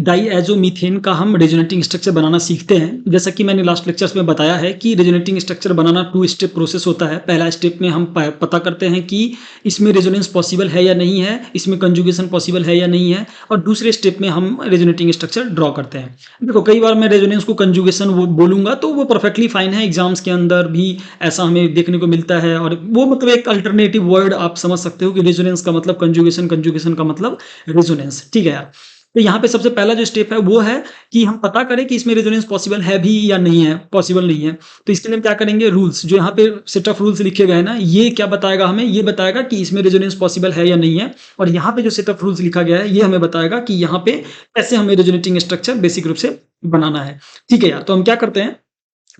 डाईएज़ोमीथेन का हम resonating structure बनाना सीखते हैं। जैसा कि मैंने लास्ट लेक्चर्स में बताया है कि रेजोनेटिंग स्ट्रक्चर बनाना 2 स्टेप प्रोसेस होता है। पहला स्टेप में हम पता करते हैं कि इसमें रेजोनेंस पॉसिबल है या नहीं है, इसमें कंजुगेशन पॉसिबल है या नहीं है, और दूसरे स्टेप में हम रेजोनेटिंग स्ट्रक्चर ड्रॉ करते हैं। देखो, कई बार मैं रेजोनेंस को कंजुगेशन वो बोलूँगा तो वो परफेक्टली फाइन है, एग्ज़ाम्स के अंदर भी ऐसा हमें देखने को मिलता है, और वो मतलब एक अल्टरनेटिव वर्ड आप समझ सकते हो कि रेजोनेंस का मतलब कंजुगेशन, कंजुगेशन का मतलब रेजोनेंस। ठीक है यार। तो यहाँ पे सबसे पहला जो स्टेप है वो है कि हम पता करें कि इसमें रेजोनेंस पॉसिबल है भी या नहीं है, पॉसिबल नहीं है। तो इसके लिए हम क्या करेंगे, रूल्स जो यहाँ पे सेट ऑफ रूल्स लिखे गए हैं ना, ये क्या बताएगा हमें, ये बताएगा कि इसमें रेजोनेंस पॉसिबल है या नहीं है। और यहाँ पे जो सेट ऑफ रूल्स लिखा गया है ये हमें बताएगा कि यहाँ पे कैसे हमें रेजोनेटिंग स्ट्रक्चर बेसिक रूप से बनाना है। ठीक है यार, तो हम क्या करते हैं,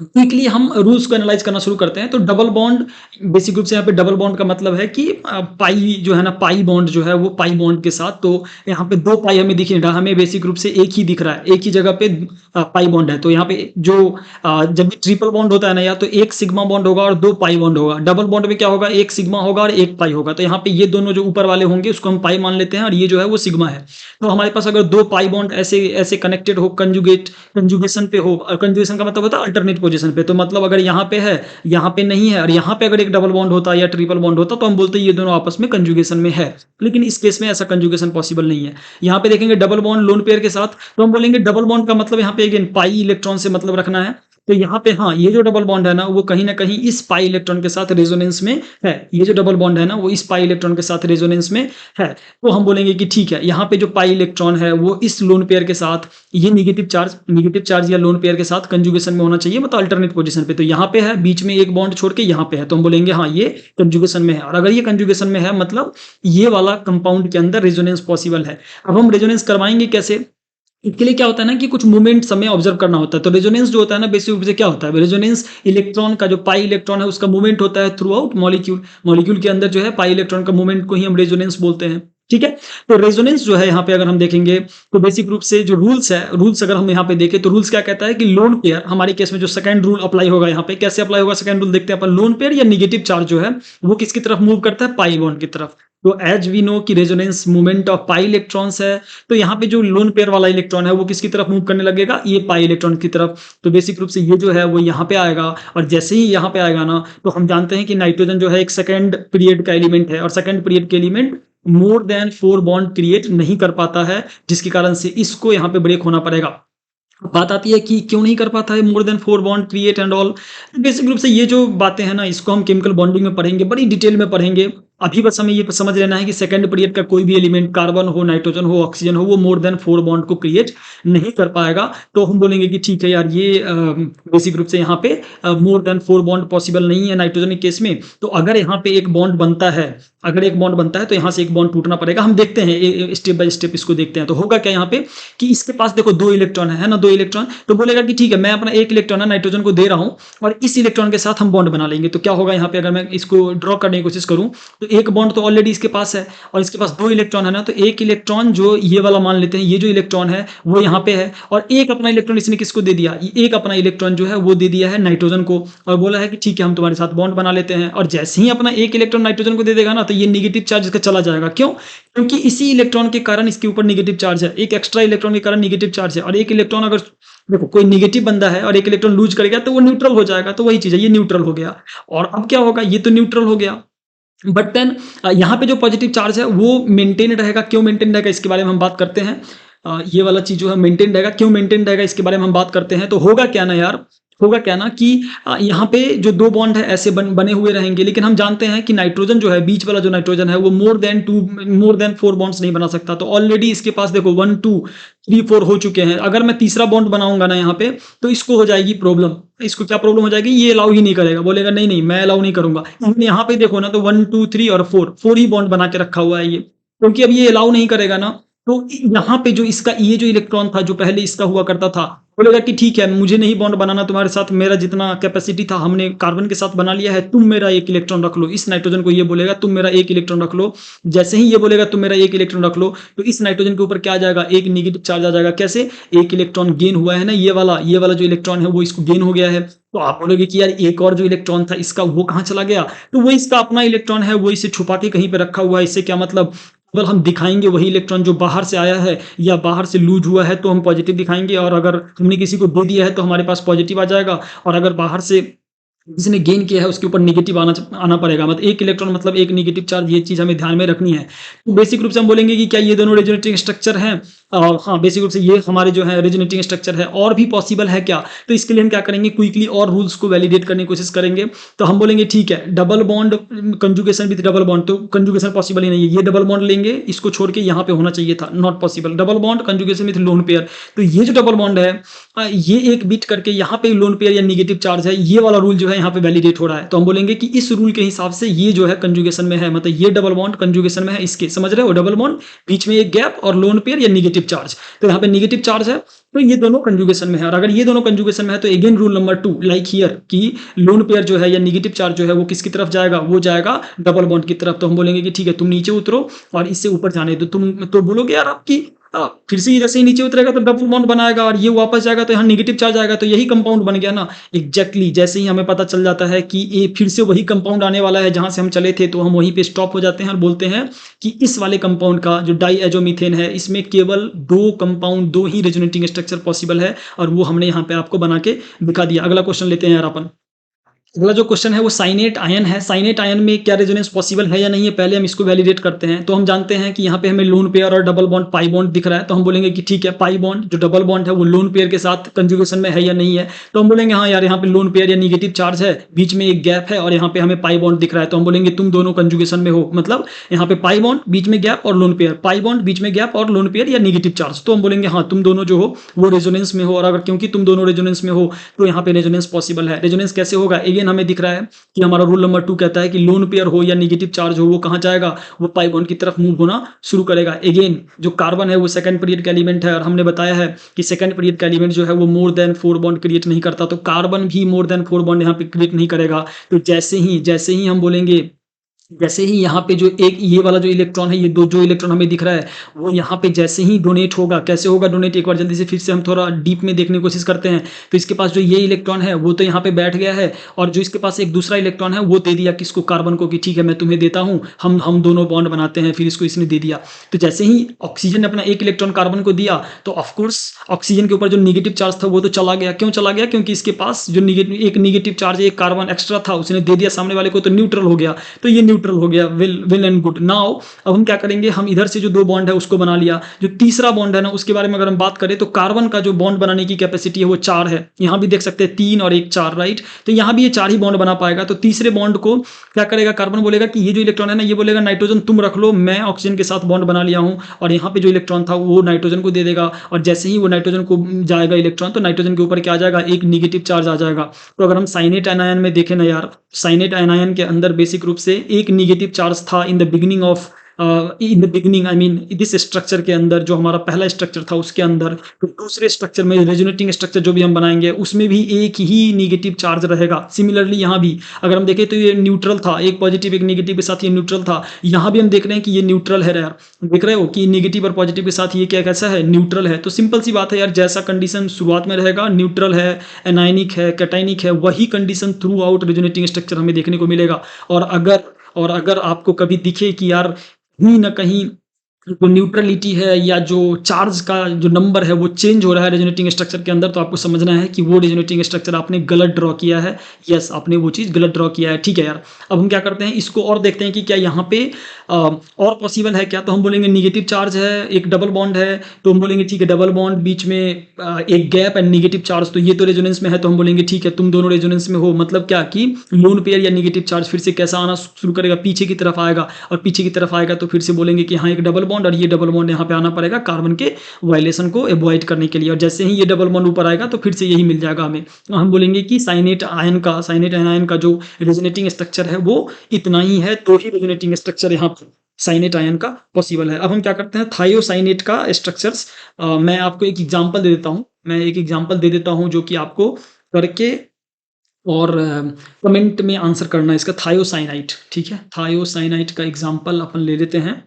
क्विकली हम रूल्स को एनालाइज करना शुरू करते हैं। तो डबल बॉन्ड, बेसिक रूप से यहाँ पे डबल बॉन्ड का मतलब है कि पाई जो है ना, पाई बॉन्ड जो है वो पाई बॉन्ड के साथ, तो यहाँ पे 2 पाई हमें दिख रहा है, हमें बेसिक रूप से एक ही दिख रहा है, एक ही जगह पे पाई बॉन्ड है। तो यहाँ पे जो जब भी ट्रिपल बॉन्ड होता है ना, या तो एक सिग्मा बॉन्ड होगा और 2 पाई बॉन्ड होगा। डबल बॉन्ड में क्या होगा, एक सिग्मा होगा और एक पाई होगा। तो यहाँ पे ये दोनों जो ऊपर वाले होंगे उसको हम पाई मान लेते हैं, और ये जो है वो सिग्मा है। तो हमारे पास अगर 2 पाई बॉन्ड ऐसे ऐसे कनेक्टेड हो, कंजुगेशन पे हो, और कंजुगेशन का मतलब होता है अल्टरनेट पोजीशन पे, तो मतलब अगर यहाँ पे है, यहाँ पे नहीं है, और यहाँ पे अगर एक डबल बॉन्ड होता या ट्रिपल बॉन्ड होता तो हम बोलते ये दोनों आपस में कंजुगेशन में है। लेकिन इस केस में ऐसा कंजुगेशन पॉसिबल नहीं है। यहाँ पे देखेंगे डबल बॉन्ड लोन पेयर के साथ, तो हम बोलेंगे डबल बॉन्ड का मतलब यहाँ पे अगेन पाई इलेक्ट्रॉन से मतलब रखना है। तो यहाँ पे हाँ, ये जो डबल बॉन्ड है ना वो कहीं ना कहीं इस पाई इलेक्ट्रॉन के साथ रेजोनेंस में है। ये जो डबल बॉन्ड है ना वो इस पाई इलेक्ट्रॉन के साथ रेजोनेंस में है। तो हम बोलेंगे कि ठीक है, यहाँ पे जो पाई इलेक्ट्रॉन है वो इस लोन पेयर के साथ, ये निगेटिव चार्ज या लोन पेयर के साथ कंजुगेशन में होना चाहिए, मतलब अल्टरनेट पोजीशन पे। तो यहाँ पे है, बीच में एक बॉन्ड छोड़ के यहाँ पे है, तो हम बोलेंगे हाँ ये कंजुगेशन में है। और अगर ये कंजुगेशन में है मतलब ये वाला कंपाउंड के अंदर रेजोनेंस पॉसिबल है। अब हम रेजोनेंस करवाएंगे कैसे, इसके लिए क्या होता है ना कि कुछ मूवमेंट हमें ऑब्जर्व करना होता है। तो रेजोनेंस जो होता है ना, बेसिक रूप से क्या होता है, रेजोनेंस इलेक्ट्रॉन का जो पाई इलेक्ट्रॉन है उसका मूवमेंट होता है थ्रू आउट मॉलिक्यूल के अंदर जो है पाई इलेक्ट्रॉन का मूवमेंट को ही हम रेजोनेंस बोलते हैं। ठीक है। तो रेजोनेंस जो है यहाँ पे अगर हम देखेंगे तो बेसिक रूप से जो रूल्स है, रूल्स अगर हम यहाँ पे देखें तो रूल्स क्या कहता है कि लोन पेयर, हमारे केस में जो सेकंड रूल अप्लाई होगा, यहाँ पे कैसे अप्लाई होगा सेकंड रूल देखते हैं अपन। लोन पेयर या निगेटिव चार्ज जो है वो किसकी तरफ मूव करता है, पाई बॉन्ड की तरफ। तो एज वी नो कि resonance movement of pi electrons है, तो यहाँ पे जो लोन पेयर वाला इलेक्ट्रॉन है वो किसकी तरफ मूव करने लगेगा, ये पाई इलेक्ट्रॉन की तरफ। तो बेसिक रूप से ये जो है वो यहाँ पे आएगा, और जैसे ही यहाँ पे आएगा ना तो हम जानते हैं कि नाइट्रोजन जो है एक सेकंड पीरियड का एलिमेंट है, और सेकंड पीरियड के element more than 4 bond create नहीं कर पाता है, जिसके कारण से इसको यहाँ पे ब्रेक होना पड़ेगा। बात आती है कि क्यों नहीं कर पाता है more than 4 bond create and all. Basic रूप से ये जो बातें हैं ना, इसको हम केमिकल बॉन्डिंग में पढ़ेंगे, बड़ी डिटेल में पढ़ेंगे। अभी बस हमें ये समझ लेना है कि सेकंड पीरियड का कोई भी एलिमेंट, कार्बन हो, नाइट्रोजन हो, ऑक्सीजन हो, वो मोर देन 4 बॉन्ड को क्रिएट नहीं कर पाएगा। तो हम बोलेंगे कि ठीक है यार, ये बेसिक रूप से यहाँ पे मोर देन 4 बॉन्ड पॉसिबल नहीं है नाइट्रोजन के केस में। तो अगर यहाँ पे एक बॉन्ड बनता है, अगर एक बॉन्ड बनता है तो यहाँ से एक बॉन्ड टूटना पड़ेगा। हम देखते हैं स्टेप बाय स्टेप इसको देखते हैं। तो होगा क्या यहाँ पे कि इसके पास देखो 2 इलेक्ट्रॉन है ना, 2 इलेक्ट्रॉन। तो बोलेगा कि ठीक है, मैं अपना 1 इलेक्ट्रॉन है नाइट्रोजन को दे रहा हूँ और इस इलेक्ट्रॉन के साथ हम बॉन्ड बना लेंगे। तो क्या होगा यहाँ पे, अगर मैं इसको ड्रॉ करने की कोशिश करूँ तो एक बॉन्ड तो ऑलरेडी इसके पास है, और इसके पास 2 इलेक्ट्रॉन है ना, तो एक इलेक्ट्रॉन जो ये वाला मान लेते हैं, ये जो इलेक्ट्रॉन है वो यहाँ पे है, और एक अपना इलेक्ट्रॉन इसने किसको दे दिया, एक अपना इलेक्ट्रॉन जो है वो दे दिया है नाइट्रोजन को, और बोला है कि ठीक है हम तुम्हारे साथ बॉन्ड बना लेते हैं। और जैसे ही अपना एक इलेक्ट्रॉन नाइट्रोजन को दे देगा ना, तो ये निगेटिव चार्ज इसका चला जाएगा। क्यों? क्योंकि इसी इलेक्ट्रॉन के कारण इसके ऊपर निगेटिव चार्ज है, एक एक्स्ट्रा इलेक्ट्रॉन के कारण निगेटिव चार्ज है। और एक इलेक्ट्रॉन अगर देखो कोई निगेटिव बंदा है और एक इलेक्ट्रॉन लूज कर गया तो वो न्यूट्रल हो जाएगा। तो वही चीज है, ये न्यूट्रल हो गया। और अब क्या होगा, ये तो न्यूट्रल हो गया, बट देन यहाँ पे जो पॉजिटिव चार्ज है वो मेंटेन रहेगा। क्यों मेंटेन रहेगा इसके बारे में हम बात करते हैं। ये वाला चीज जो है मेंटेन रहेगा, क्यों मेंटेन रहेगा इसके बारे में हम बात करते हैं। तो होगा क्या ना यार, होगा क्या ना कि यहाँ पे जो 2 बॉन्ड है ऐसे बने हुए रहेंगे, लेकिन हम जानते हैं कि नाइट्रोजन जो है, बीच वाला जो नाइट्रोजन है वो मोर देन 4 बॉन्ड्स नहीं बना सकता। तो ऑलरेडी इसके पास देखो 1 2 3 4 हो चुके हैं। अगर मैं तीसरा बॉन्ड बनाऊंगा ना यहाँ पे, तो इसको हो जाएगी प्रॉब्लम। इसको क्या प्रॉब्लम हो जाएगी, ये अलाउ ही नहीं करेगा, बोलेगा नहीं नहीं मैं अलाउ नहीं करूंगा। यहाँ पे देखो ना, तो 1 2 3 और 4 ही बॉन्ड बना के रखा हुआ है ये, क्योंकि अब ये अलाउ नहीं करेगा ना। तो यहाँ पे जो इसका ये जो इलेक्ट्रॉन था जो पहले इसका हुआ करता था, बोलेगा कि ठीक है मुझे नहीं बॉन्ड बनाना तुम्हारे साथ, मेरा जितना कैपेसिटी था हमने कार्बन के साथ बना लिया है, तुम मेरा 1 इलेक्ट्रॉन रख लो। इस नाइट्रोजन को ये बोलेगा तुम मेरा 1 इलेक्ट्रॉन रख लो। जैसे ही ये बोलेगा तुम मेरा 1 इलेक्ट्रॉन रख लो, तो इस नाइट्रोजन के ऊपर क्या आ जाएगा, एक निगेटिव चार्ज आ जाएगा। कैसे? 1 इलेक्ट्रॉन गेन हुआ है ना, ये वाला जो इलेक्ट्रॉन है वो इसको गेन हो गया है। तो आप बोलोगे कि यार एक और जो इलेक्ट्रॉन था इसका वो कहाँ चला गया, तो वो इसका अपना इलेक्ट्रॉन है, वो इसे छुपा के कहीं पे रखा हुआ है। इससे क्या मतलब, केवल हम दिखाएँगे वही इलेक्ट्रॉन जो बाहर से आया है या बाहर से लूज़ हुआ है तो हम पॉजिटिव दिखाएँगे, और अगर हमने किसी को दे दिया है तो हमारे पास पॉजिटिव आ जाएगा, और अगर बाहर से जिसने गेन किया है उसके ऊपर नेगेटिव आना पड़ेगा। मतलब एक इलेक्ट्रॉन मतलब एक नेगेटिव चार्ज, ये चीज़ हमें ध्यान में रखनी है। तो बेसिक रूप से हम बोलेंगे कि क्या ये दोनों रेजोनेटिंग स्ट्रक्चर हैं? हाँ, बेसिक रूप से ये हमारे जो है रेजोनेटिंग स्ट्रक्चर है। और भी पॉसिबल है क्या? तो इसके लिए हम क्या करेंगे, क्विकली और रूल्स को वैलिडेट करने की कोशिश करेंगे। तो हम बोलेंगे ठीक है, double bond conjugation with double bond, तो कंजुगेशन पॉसिबल ही नहीं है। ये डबल बॉन्ड लेंगे, इसको छोड़ के यहाँ पे होना चाहिए था, not possible. Double bond conjugation with lone pair, तो ये जो डबल बॉन्ड है ये एक बीट करके यहाँ पे लोन पेयर या नेगेटिव चार्ज है, ये वाला रूल जो है यहाँ पे वैलिडेट हो रहा है। तो हम बोलेंगे कि इस रूल के हिसाब से ये जो है कंजुगेशन में है, मतलब ये डबल बॉन्ड कंजुगेशन में है इसके, समझ रहे हो? डबल बॉन्ड, बीच में एक गैप और लोन पेयर या नेगेटिव चार्ज, तो यहाँ पे नेगेटिव चार्ज है, तो ये दोनों कंजुगेशन में है। और अगर ये दोनों कंजुगेशन में है तो again rule number 2 like here कि लोन पेयर जो है या नेगेटिव चार्ज जो है वो किसकी तरफ जाएगा, वो जाएगा डबल बॉन्ड की तरफ। तो हम बोलेंगे कि ठीक है, तुम नीचे उतरो और इससे ऊपर जाने दो। तुम तो बोलोगे यार आपकी फिर से जैसे ही नीचे उतरेगा तो डबल बॉन्ड बनाएगा और ये वापस जाएगा तो यहाँ नेगेटिव चार्ज आएगा, तो यही कंपाउंड बन गया ना। एग्जैक्टली जैसे ही हमें पता चल जाता है कि ये फिर से वही कंपाउंड आने वाला है जहां से हम चले थे, तो हम वहीं पे स्टॉप हो जाते हैं और बोलते हैं कि इस वाले कंपाउंड का जो डाईएजोमीथेन है, इसमें केवल दो कंपाउंड, दो ही रेजोनेटिंग स्ट्रक्चर पॉसिबल है, और वो हमने यहाँ पे आपको बना के दिखा दिया। अगला क्वेश्चन लेते हैं यार अपन। अगला जो क्वेश्चन है वो साइनेट आयन है। साइनेट आयन में क्या रेजोनेंस पॉसिबल है या नहीं है, पहले हम इसको वैलिडेट करते हैं। तो हम जानते हैं कि यहाँ पे हमें लोन पेयर और डबल बॉन्ड पाई बॉन्ड दिख रहा है, तो हम बोलेंगे कि ठीक है, पाई बॉन्ड जो डबल बॉन्ड है वो लोन पेयर के साथ कंजुगेशन में है या नहीं है। तो हम बोलेंगे हाँ यार, यहाँ पे लोन पेयर या निगेटिव चार्ज है, बीच में एक गैप है और यहाँ पे हमें पाई बॉन्ड दिख रहा है, तो हम बोलेंगे तुम दोनों कंजुगेशन में हो। मतलब यहाँ पे पाई बॉन्ड, बीच में गैप और लोन पेयर, पाई बॉन्ड, बीच में गैप और लोन पेयर या निगेटिव चार्ज, तो हम बोलेंगे हाँ, तुम दोनों जो हो वो रेजोनेंस में हो। और अगर क्योंकि तुम दोनों रेजोनेंस में हो तो यहाँ पे रेजोनेंस पॉसिबल है। रेजोनेंस कैसे होगा, अगेन हमें दिख रहा है कि हमारा रूल नंबर 2 कहता है कि लोन पेयर हो या नेगेटिव चार्ज हो, वो कहाँ जाएगा, वो पाई बॉन्ड की तरफ मूव होना शुरू करेगा। अगेन जो कार्बन है वो सेकंड पीरियड का एलिमेंट है, और हमने बताया है कि सेकंड पीरियड का एलिमेंट जो है वो मोर देन 4 बॉन्ड क्रिएट नहीं करता, तो कार्बन भी मोर देन 4 बॉन्ड यहाँ पे क्रिएट नहीं करेगा। तो जैसे ही हम बोलेंगे, जैसे ही यहाँ पे जो एक ये वाला जो इलेक्ट्रॉन है, ये दो जो इलेक्ट्रॉन हमें दिख रहा है, वो यहाँ पे जैसे ही डोनेट होगा, कैसे होगा डोनेट, एक बार जल्दी से फिर से हम थोड़ा डीप में देखने की कोशिश करते हैं। तो इसके पास जो ये इलेक्ट्रॉन है वो तो यहाँ पे बैठ गया है, और जो इसके पास एक दूसरा इलेक्ट्रॉन है वो दे दिया किसको, कार्बन को, कि ठीक है मैं तुम्हें देता हूँ, हम दोनों बॉन्ड बनाते हैं, फिर इसको इसने दे दिया। तो जैसे ही ऑक्सीजन ने अपना एक इलेक्ट्रॉन कार्बन को दिया, तो ऑफकोर्स ऑक्सीजन के ऊपर जो निगेटिव चार्ज था वो तो चला गया। क्यों चला गया, क्योंकि इसके पास जो एक निगेटिव चार्ज, एक कार्बन एक्स्ट्रा था, उसने दे दिया सामने वाले को, तो न्यूट्रल हो गया। तो ये न्यूट्रल हो गया, वेल एंड गुड। नाउ अब हम क्या करेंगे, हम इधर से जो दो बॉन्ड है उसको बना लिया। जो तीसरा बॉन्ड है ना, उसके बारे में अगर हम बात करें तो कार्बन का जो बॉन्ड बनाने की कैपेसिटी है वो 4 है। यहाँ भी देख सकते हैं 3 और 1 4, राइट। तो यहाँ भी ये 4 ही बॉन्ड बना पाएगा। तो तीसरे बॉन्ड को क्या करेगा, कार्बन बोलेगा कि ये जो इलेक्ट्रॉन है ना, ये बोलेगा नाइट्रोजन तुम रख लो, मैं ऑक्सीजन के साथ बॉन्ड बना लिया हूँ। और यहाँ पे जो इलेक्ट्रॉन था वो नाइट्रोजन को दे देगा, और जैसे ही वो नाइट्रोजन को जाएगा इलेक्ट्रॉन, तो नाइट्रोजन के ऊपर क्या आ जाएगा, एक निगेटिव चार्ज आ जाएगा। तो अगर हम साइनेट आयन में देखें ना यार, साइनेट आयन के अंदर बेसिक रूप से एक निगेटिव चार्ज था in the beginning I mean this structure के अंदर, जो हमारा पहला स्ट्रक्चर था उसके अंदर। तो दूसरे स्ट्रक्चर में रेजोनेटिंग स्ट्रक्चर जो भी हम बनाएंगे उसमें भी एक ही निगेटिव चार्ज रहेगा। सिमिलरली यहाँ भी अगर हम देखें तो ये न्यूट्रल था, एक पॉजिटिव एक निगेटिव के साथ ये न्यूट्रल था। यहाँ भी हम देख रहे हैं कि ये न्यूट्रल है यार, देख रहे हो कि निगेटिव और पॉजिटिव के साथ ये क्या कैसा है, न्यूट्रल है। तो सिंपल सी बात है यार, जैसा कंडीशन शुरुआत में रहेगा, न्यूट्रल है, एनायनिक है, कैटायनिक है, वही condition through out resonating structure हमें देखने को मिलेगा। और अगर आपको कभी दिखे कि यार कहीं ना कहीं जो न्यूट्रलिटी है या जो चार्ज का जो नंबर है वो चेंज हो रहा है रेजोनेटिंग स्ट्रक्चर के अंदर, तो आपको समझना है कि वो रेजोनेटिंग स्ट्रक्चर आपने गलत ड्रॉ किया है। यस, आपने वो चीज़ गलत ड्रॉ किया है, ठीक है यार। अब हम क्या करते हैं, इसको और देखते हैं कि क्या यहाँ पे और पॉसिबल है क्या। तो हम बोलेंगे निगेटिव चार्ज है, एक डबल बॉन्ड है, तो हम बोलेंगे ठीक है, डबल बॉन्ड, बीच में एक गैप एंड निगेटिव चार्ज, तो ये तो रेजोनेंस में है, तो हम बोलेंगे ठीक है, तुम दोनों रेजोनेंस में हो। मतलब क्या कि लोन पेयर या निगेटिव चार्ज फिर से कैसा आना शुरू करेगा, पीछे की तरफ आएगा, और पीछे की तरफ आएगा तो फिर से बोलेंगे कि हाँ एक डबल बॉन्ड, और ये डबल बॉन्ड यहाँ पे आना पड़ेगा कार्बन के वायलेशन को अवॉइड करने के लिए। और जैसे ही ये डबल बॉन्ड ऊपर आएगा तो फिर से यही मिल जाएगा हमें। हम बोलेंगे कि साइनेट आयन का जो रेजोनेटिंग स्ट्रक्चर है वो इतना ही है, तो ही रेजोनेटिंग स्ट्रक्चर यहाँ साइनेट आयन का पॉसिबल है। अब हम क्या करते हैं, थायोसाइनेट का स्ट्रक्चर्स मैं आपको एक एग्जांपल दे देता हूँ जो कि आपको करके और कमेंट में आंसर करना है इसका। थायोसाइनाइट, ठीक है, थायोसाइनाइट का एग्जांपल अपन ले लेते हैं।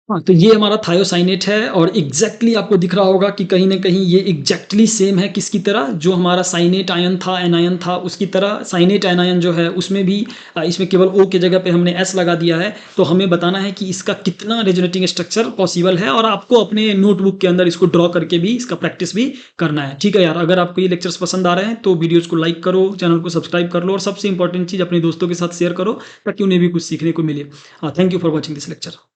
हाँ, तो ये हमारा थायोसाइनेट है और एग्ज़ैक्टली आपको दिख रहा होगा कि कहीं न कहीं ये एग्ज़ैक्टली सेम है किसकी तरह? जो हमारा साइनेट आयन था, एनायन था, उसकी तरह साइनेट एनायन जो है उसमें भी इसमें केवल O की जगह पे हमने S लगा दिया है। तो हमें बताना है कि इसका कितना रेजोनेटिंग स्ट्रक्चर पॉसिबल है और आपको अपने नोटबुक के अंदर इसको ड्रॉ करके भी इसका प्रैक्टिस भी करना है। ठीक है यार, अगर आपको ये लेक्चर्स पसंद आ रहे हैं तो वीडियोज़ को लाइक करो, चैनल को सब्सक्राइब कर लो और सबसे इम्पोर्टेंट चीज़ अपने दोस्तों के साथ शेयर करो ताकि उन्हें भी कुछ सीखने को मिले। Thank you for watching this lecture.